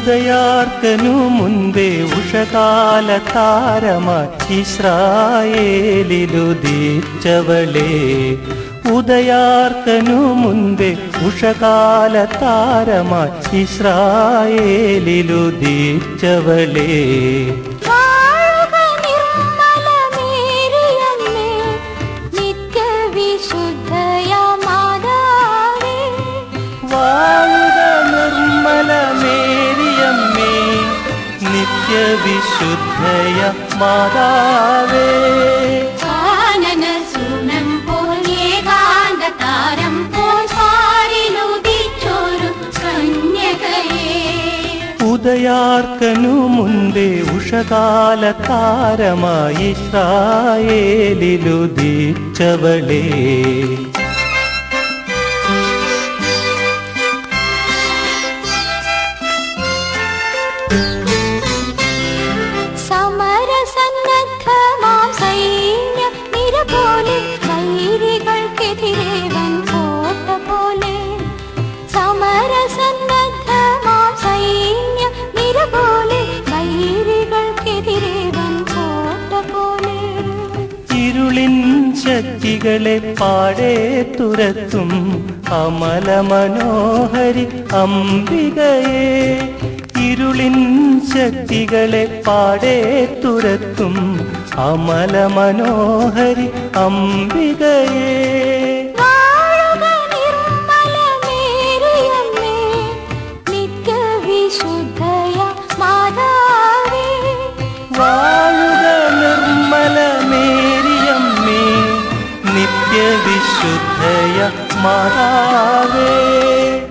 ഉദയാർക്കനു മുൻപേ ഉഷകാല താരമായി ഇസ്രായേലിലുദിച്ചവളേ, ഉദയാർക്കനു മുൻപേ ഉഷകാല താരമായി ഇസ്രായേലിലുദിച്ചവളേ, വിശുദ്ധയ മാതാവേ. കാനനസൂനം പോൽ ഏകാന്തതാരം പോൽ പാരിലുദിച്ചൊരു കന്യകയേ, ഉദയാർക്കനു മുൻപേ ഉഷകാല താരമായി ഇസ്രായേലിലുദിച്ചവളേ, ശക്തികളെ പാടെ തുരത്തും അമല മനോഹരി അംബികയെ, ഇരുളിൻ ശക്തികളെ പാടെ തുരത്തും അമല മനോഹരി അംബികയെ, നിത്യവിശുദ്ധയ മാതാവേ. വാഴുക നിർമ്മല മേരിയമ്മേ, നിത്യവിശുദ്ധയ മാതാവേ.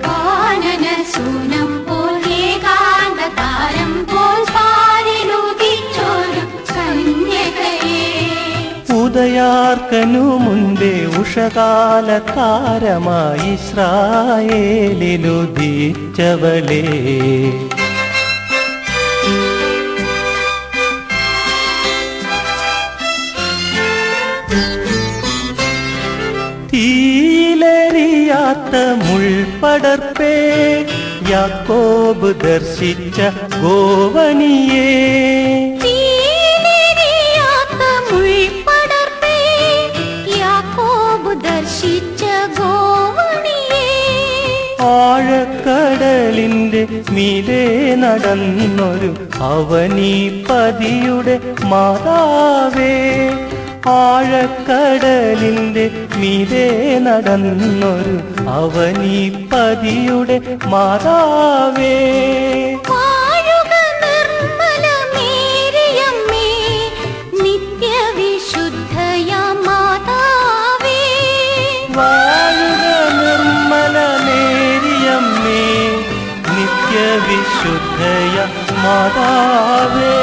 കാനനസൂനം പോൽ ഏകാന്തതാരം പോൽ പാരിലുദിച്ചൊരു കന്യകയേ, ഉദയാർക്കനു മുൻപേ ഉഷകാല താരമായി ഇസ്രായേലിലുദിച്ചവളേ, തീയിലെറിയാത്ത മുൾപടർപ്പേ, യാക്കോബ് ദർശിച്ച ഗോവണിയേ, തീയിലെറിയാത്ത മുൾപടർപ്പേ, യാക്കോബ് ദർശിച്ച ഗോവണിയേ, ആഴക്കടലിന്റെ മീതെ നടന്നൊരു അവനീപതിയുടെ മാതാവേ, ആഴക്കടലിന്റെ മീതെ നടന്നൊരു അവനീപതിയുടെ മാതാവേ, വാഴുക നിർമ്മല മേരിയമ്മേ, നിത്യവിശുദ്ധയ മാതാവേ. വാഴുക നിർമ്മല മേരിയമ്മേ, നിത്യവിശുദ്ധയ മാതാവേ.